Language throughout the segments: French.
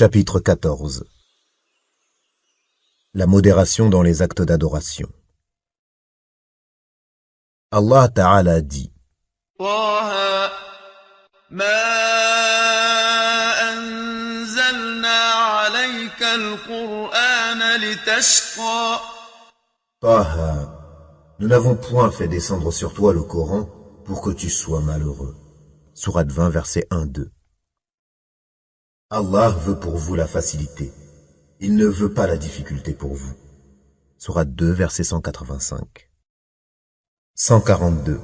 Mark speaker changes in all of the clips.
Speaker 1: Chapitre 14. La modération dans les actes d'adoration. Allah Ta'ala dit:
Speaker 2: طه ما أنزلنا عليك القرآن لتشقى
Speaker 1: Taha, nous n'avons point fait descendre sur toi le Coran pour que tu sois malheureux. Sourate 20, versets 1-2. Allah veut pour vous la facilité. Il ne veut pas la difficulté pour vous. Sourate 2, verset 185. 142.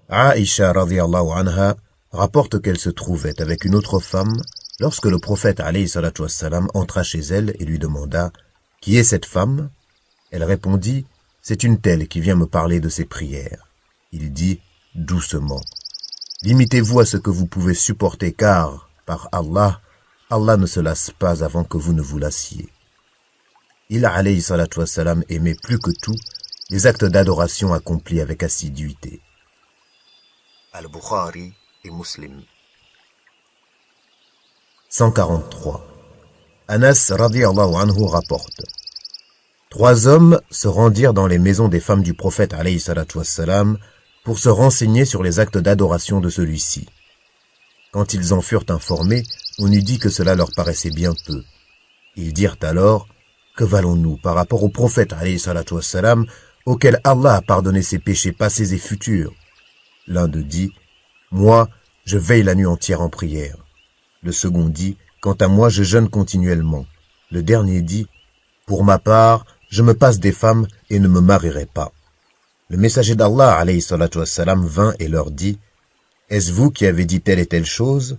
Speaker 1: Aïcha radhiyallahu anha rapporte qu'elle se trouvait avec une autre femme lorsque le prophète alayhi salatu wassalam entra chez elle et lui demanda: Qui est cette femme? Elle répondit: C'est une telle qui vient me parler de ses prières. Il dit doucement: Limitez-vous à ce que vous pouvez supporter, car, par Allah, Allah ne se lasse pas avant que vous ne vous lassiez. Il alayhi salatu wassalam aimait plus que tout les actes d'adoration accomplis avec assiduité. Al-Bukhari et Muslim. 143. Anas radhiyallahu anhu rapporte: 3 hommes se rendirent dans les maisons des femmes du prophète alayhi salatu wassalam pour se renseigner sur les actes d'adoration de celui-ci. Quand ils en furent informés, on eût dit que cela leur paraissait bien peu. Ils dirent alors: Que valons-nous par rapport au prophète alayhi salatu wassalam, auquel Allah a pardonné ses péchés passés et futurs? L'un d'eux dit: Moi, je veille la nuit entière en prière. Le second dit: Quant à moi, je jeûne continuellement. Le dernier dit: Pour ma part, je me passe des femmes et ne me marierai pas. Le messager d'Allah alayhi salatu wassalam vint et leur dit: Est-ce vous qui avez dit telle et telle chose?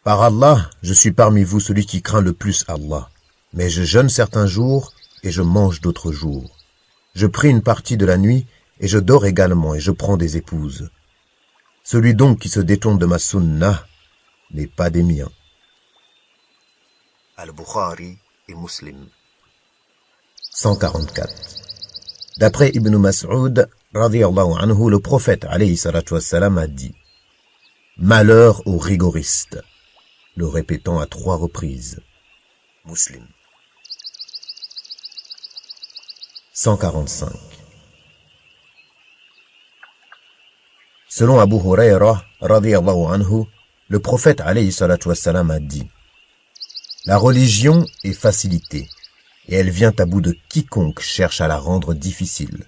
Speaker 1: Par Allah, je suis parmi vous celui qui craint le plus Allah. Mais je jeûne certains jours et je mange d'autres jours. Je prie une partie de la nuit et je dors également et je prends des épouses. Celui donc qui se détourne de ma sunnah n'est pas des miens. Al-Bukhari et Muslim. 144. D'après Ibn Mas'ud, radhiyallahu anhu, le prophète alayhi salatu wassalam a dit: Malheur aux rigoristes, le répétant à 3 reprises. Muslim. 145. Selon Abu Huraira radhiyallahu anhu, le prophète alayhi salatu wassalam a dit: La religion est facilitée, et elle vient à bout de quiconque cherche à la rendre difficile.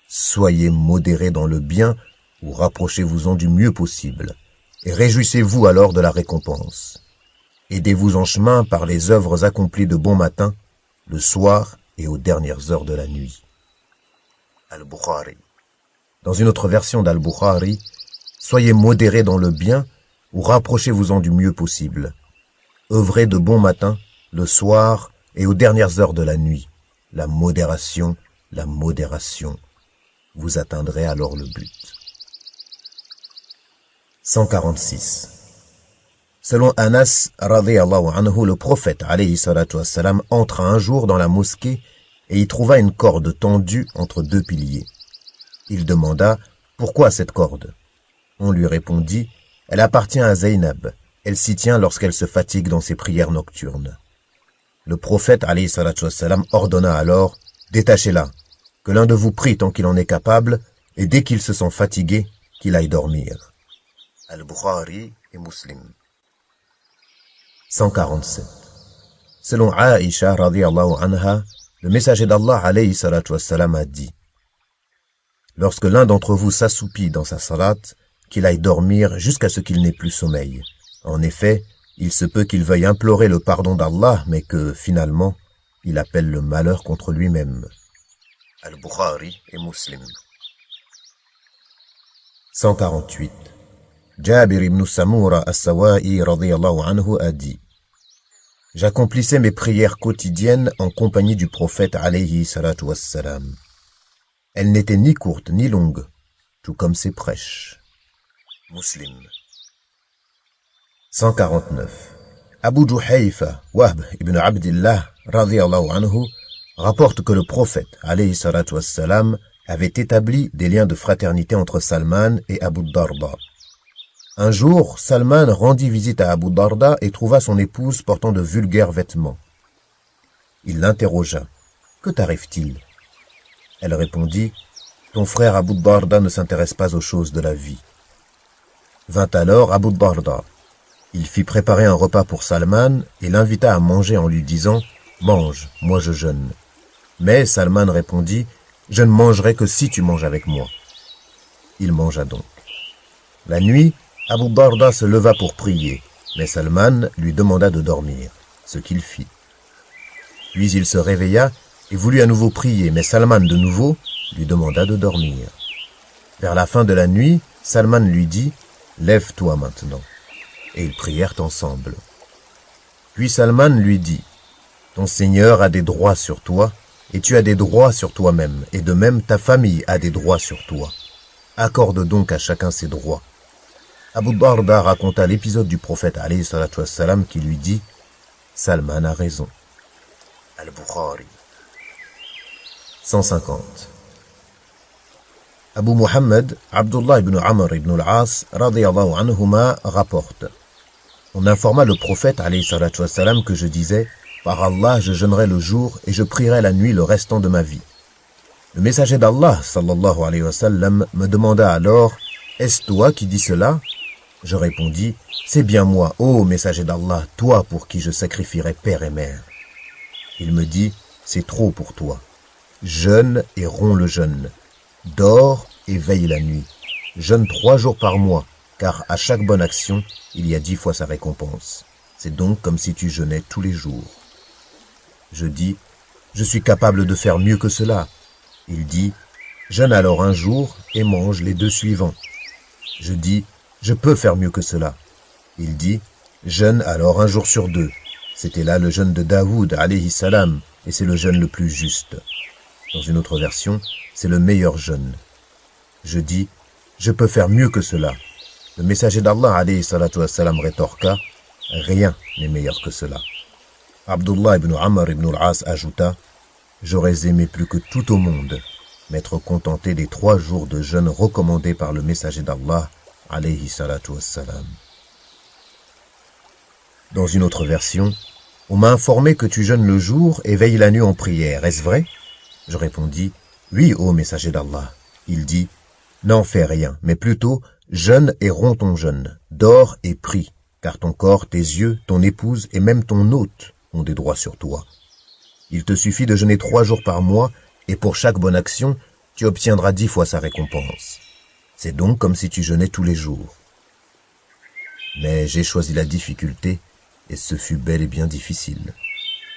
Speaker 1: Soyez modérés dans le bien, ou rapprochez-vous-en du mieux possible, et réjouissez-vous alors de la récompense. Aidez-vous en chemin par les œuvres accomplies de bon matin, le soir et aux dernières heures de la nuit. Al-Bukhari. Dans une autre version d'Al-Bukhari, soyez modérés dans le bien, ou rapprochez-vous-en du mieux possible. Œuvrez de bon matin, le soir et aux dernières heures de la nuit. La modération. Vous atteindrez alors le but. 146. Selon Anas radhiyallahu anhu, le prophète alayhi salatu wassalam entra un jour dans la mosquée et y trouva une corde tendue entre 2 piliers. Il demanda: Pourquoi cette corde? On lui répondit: Elle appartient à Zaynab. Elle s'y tient lorsqu'elle se fatigue dans ses prières nocturnes. Le prophète alayhi salatu wassalam ordonna alors: Détachez-la, que l'un de vous prie tant qu'il en est capable, et dès qu'il se sent fatigué, qu'il aille dormir. Al-Bukhari et Muslim. 147. Selon Aïcha radhiyallahu anha, le messager d'Allah alayhi salatu wassalam a dit: Lorsque l'un d'entre vous s'assoupit dans sa salat, qu'il aille dormir jusqu'à ce qu'il n'ait plus sommeil. En effet, il se peut qu'il veuille implorer le pardon d'Allah, mais que, finalement, il appelle le malheur contre lui-même. Al-Bukhari et Muslim. 148. Jabir ibn Samura as-Sawa'i radhiyallahu anhu a dit: J'accomplissais mes prières quotidiennes en compagnie du prophète alayhi salatu wassalam. Elles n'étaient ni courtes ni longues, tout comme ses prêches. Muslim. 149. Abu Juhayfa, Wahb ibn Abdillah radhiyallahu anhu, rapporte que le prophète alayhi salatu wassalam avait établi des liens de fraternité entre Salman et Abu Darda. Un jour, Salman rendit visite à Abu Darda et trouva son épouse portant de vulgaires vêtements. Il l'interrogea. « Que t'arrive-t-il » Elle répondit « Ton frère Abu Darda ne s'intéresse pas aux choses de la vie. » Vint alors Abu Darda. Il fit préparer un repas pour Salman et l'invita à manger en lui disant « Mange, moi je jeûne. » Mais Salman répondit « Je ne mangerai que si tu manges avec moi. » Il mangea donc. La nuit, Abu Darda se leva pour prier, mais Salman lui demanda de dormir, ce qu'il fit. Puis il se réveilla et voulut à nouveau prier, mais Salman de nouveau lui demanda de dormir. Vers la fin de la nuit, Salman lui dit « Lève-toi maintenant » et ils prièrent ensemble. Puis Salman lui dit « Ton Seigneur a des droits sur toi et tu as des droits sur toi-même, et de même ta famille a des droits sur toi. Accorde donc à chacun ses droits. » Abu Darda raconta l'épisode du prophète alayhi salatu wassalam qui lui dit « Salman a raison. » Al-Bukhari 150. Abu Muhammad, Abdullah ibn Amr ibn al-As, radiyallahu anhuma, rapporte. On informa le prophète alayhi salatu wassalam que je disais « Par Allah, je jeûnerai le jour et je prierai la nuit le restant de ma vie. » Le messager d'Allah, sallallahu alayhi wa sallam, me demanda alors « Est-ce toi qui dis cela ?» Je répondis « C'est bien moi, ô messager d'Allah, toi pour qui je sacrifierai père et mère. » Il me dit « C'est trop pour toi. Jeûne et romps le jeûne. Dors et veille la nuit. Jeûne 3 jours par mois, car à chaque bonne action, il y a 10 fois sa récompense. C'est donc comme si tu jeûnais tous les jours. » Je dis « Je suis capable de faire mieux que cela. » Il dit « Jeûne alors un jour et mange les 2 suivants. » Je dis « Je peux faire mieux que cela. » Il dit « Jeûne alors un jour sur 2. » C'était là le jeûne de Daoud alayhi salam, et c'est le jeûne le plus juste. Dans une autre version, c'est le meilleur jeûne. Je dis « Je peux faire mieux que cela. » Le messager d'Allah alayhi salatu wassalam rétorqua « Rien n'est meilleur que cela. » Abdullah ibn Amr ibn al-As ajouta « J'aurais aimé plus que tout au monde m'être contenté des 3 jours de jeûne recommandés par le messager d'Allah alayhi salatu wassalam. » Dans une autre version, « On m'a informé que tu jeûnes le jour et veilles la nuit en prière, est-ce vrai ?» Je répondis « Oui, ô messager d'Allah. » Il dit « N'en fais rien, mais plutôt jeûne et romps ton jeûne, dors et prie, car ton corps, tes yeux, ton épouse et même ton hôte ont des droits sur toi. Il te suffit de jeûner 3 jours par mois, et pour chaque bonne action, tu obtiendras 10 fois sa récompense. C'est donc comme si tu jeûnais tous les jours. » Mais j'ai choisi la difficulté, et ce fut bel et bien difficile.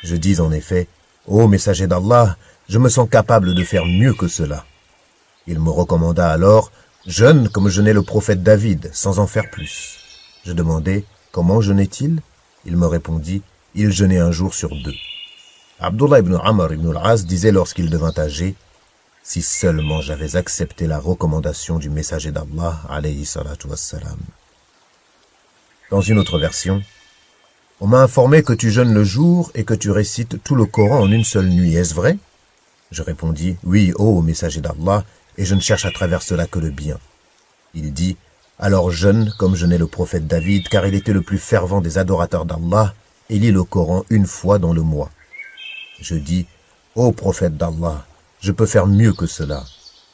Speaker 1: Je dis en effet, « Ô messager d'Allah, je me sens capable de faire mieux que cela. » Il me recommanda alors, « Jeûne comme jeûnait le prophète David, sans en faire plus. » Je demandai, « Comment jeûnait-il » Il me répondit, « Il jeûnait un jour sur 2. » Abdullah ibn Amr ibn al-As disait lorsqu'il devint âgé, « Si seulement j'avais accepté la recommandation du messager d'Allah, alayhi salatu wassalam. » Dans une autre version, « On m'a informé que tu jeûnes le jour et que tu récites tout le Coran en une seule nuit, est-ce vrai ?» Je répondis, « Oui, ô messager d'Allah, et je ne cherche à travers cela que le bien. » Il dit, « Alors jeûne comme jeûnait le prophète David, car il était le plus fervent des adorateurs d'Allah, et lit le Coran 1 fois dans le mois. » Je dis, « Ô prophète d'Allah, je peux faire mieux que cela. »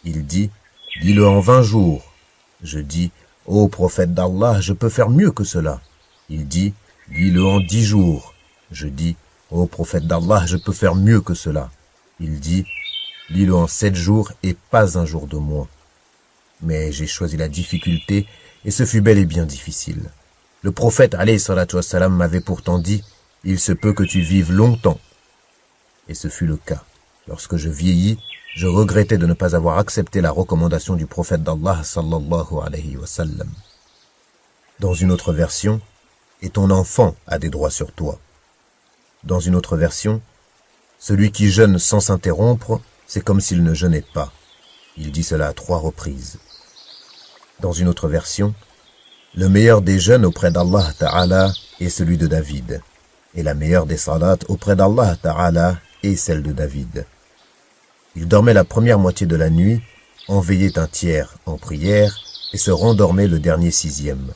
Speaker 1: Il dit, « Lis-le en 20 jours. » Je dis, « Ô prophète d'Allah, je peux faire mieux que cela. » Il dit, « Lis-le en 10 jours. » Je dis, « Ô prophète d'Allah, je peux faire mieux que cela. » Il dit, « Lis-le en 7 jours et pas un jour de moins. » Mais j'ai choisi la difficulté et ce fut bel et bien difficile. Le prophète alayhi salatu wassalam m'avait pourtant dit, « Il se peut que tu vives longtemps. » Et ce fut le cas. Lorsque je vieillis, je regrettais de ne pas avoir accepté la recommandation du prophète d'Allah sallallahu alayhi wa sallam. Dans une autre version, « Et ton enfant a des droits sur toi. » Dans une autre version, « Celui qui jeûne sans s'interrompre, c'est comme s'il ne jeûnait pas. » Il dit cela à 3 reprises. Dans une autre version, « Le meilleur des jeûnes auprès d'Allah Ta'ala est celui de David, et la meilleure des salats auprès d'Allah Ta'ala est celle de David. Il dormait la première moitié de la nuit, en veillait un tiers en prière, et se rendormait le dernier 6e.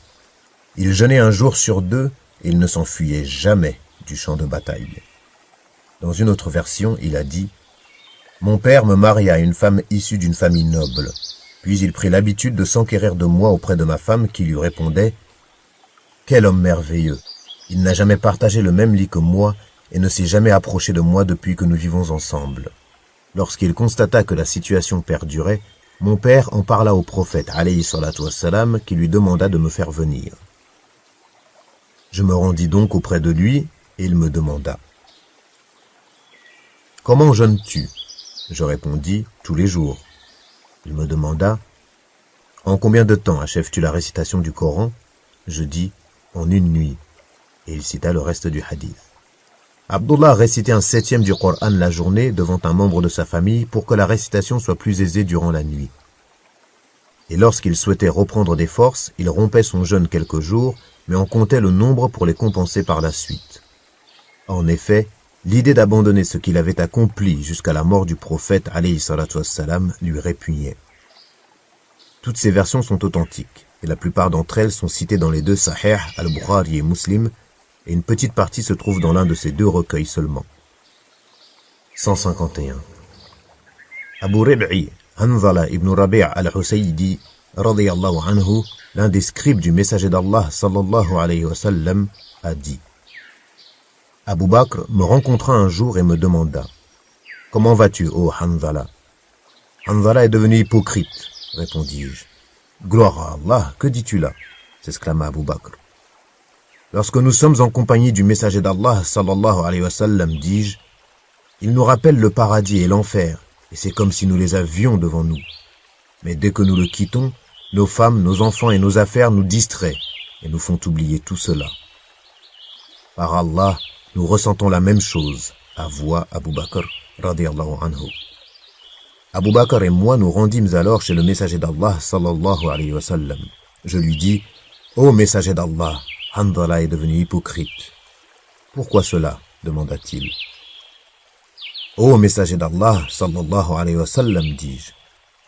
Speaker 1: Il jeûnait un jour sur deux et il ne s'enfuyait jamais du champ de bataille. Dans une autre version, il a dit « Mon père me maria à une femme issue d'une famille noble. Puis il prit l'habitude de s'enquérir de moi auprès de ma femme qui lui répondait « Quel homme merveilleux! Il n'a jamais partagé le même lit que moi et ne s'est jamais approché de moi depuis que nous vivons ensemble. » Lorsqu'il constata que la situation perdurait, mon père en parla au prophète alayhi salatu wassalam qui lui demanda de me faire venir. Je me rendis donc auprès de lui et il me demanda « Comment jeûnes-tu » Je répondis « Tous les jours ». Il me demanda « En combien de temps achèves-tu la récitation du Coran ?» Je dis « En une nuit » et il cita le reste du hadith. Abdullah récitait un septième du Coran la journée devant un membre de sa famille pour que la récitation soit plus aisée durant la nuit. Et lorsqu'il souhaitait reprendre des forces, il rompait son jeûne quelques jours, mais en comptait le nombre pour les compenser par la suite. En effet, l'idée d'abandonner ce qu'il avait accompli jusqu'à la mort du prophète alayhi salatu wassalam lui répugnait. Toutes ces versions sont authentiques, et la plupart d'entre elles sont citées dans les deux Sahih, Al-Bukhari et Muslim, et une petite partie se trouve dans l'un de ces deux recueils seulement. 151. Abu Rib'i, Hanzala ibn Rabi' al-Husaydi, radiyallahu anhu, l'un des scribes du messager d'Allah, sallallahu alayhi wa sallam, a dit « Abu Bakr me rencontra un jour et me demanda « Comment vas-tu, ô Hanzala » « Hanzala est devenu hypocrite, répondis-je. « Gloire à Allah, que dis-tu là » s'exclama Abu Bakr. Lorsque nous sommes en compagnie du messager d'Allah, sallallahu alayhi wa sallam, dis-je, il nous rappelle le paradis et l'enfer, et c'est comme si nous les avions devant nous. Mais dès que nous le quittons, nos femmes, nos enfants et nos affaires nous distraient et nous font oublier tout cela. Par Allah, nous ressentons la même chose, avoua Abu Bakr, radiyallahu anhu. Abu Bakr et moi nous rendîmes alors chez le messager d'Allah, sallallahu alayhi wa sallam. Je lui dis, ô messager d'Allah, Hanzala est devenu hypocrite. Pourquoi cela? Demanda-t-il. Ô messager d'Allah, sallallahu alayhi wa sallam, dis-je,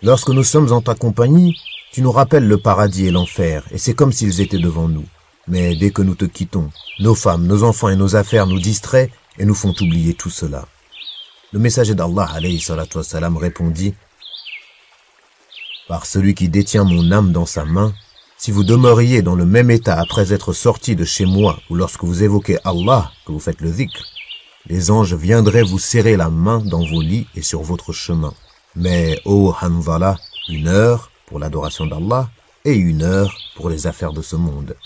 Speaker 1: lorsque nous sommes en ta compagnie, tu nous rappelles le paradis et l'enfer, et c'est comme s'ils étaient devant nous. Mais dès que nous te quittons, nos femmes, nos enfants et nos affaires nous distraient et nous font oublier tout cela. Le messager d'Allah, alayhi salatu wassalam, répondit, par celui qui détient mon âme dans sa main, si vous demeuriez dans le même état après être sortis de chez moi ou lorsque vous évoquez Allah, que vous faites le dhikr, les anges viendraient vous serrer la main dans vos lits et sur votre chemin. Mais, ô Hanzala, 1 heure pour l'adoration d'Allah et 1 heure pour les affaires de ce monde.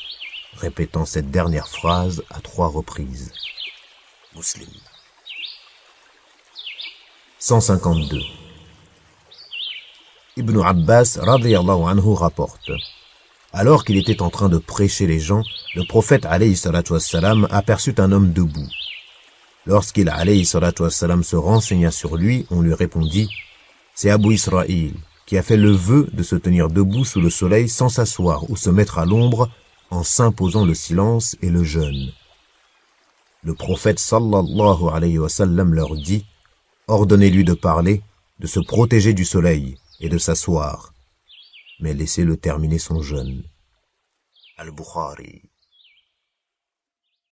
Speaker 1: Répétant cette dernière phrase à 3 reprises. Muslim. 152. Ibn Abbas, radiyallahu anhu, rapporte. Alors qu'il était en train de prêcher les gens, le prophète alayhi salatu wassalam aperçut un homme debout. Lorsqu'il alayhi salatu wassalam se renseigna sur lui, on lui répondit « C'est Abu Israël qui a fait le vœu de se tenir debout sous le soleil sans s'asseoir ou se mettre à l'ombre en s'imposant le silence et le jeûne. » Le prophète sallallahu alayhi wa sallam leur dit « Ordonnez-lui de parler, de se protéger du soleil et de s'asseoir. Mais laissez-le terminer son jeûne. » Al-Bukhari.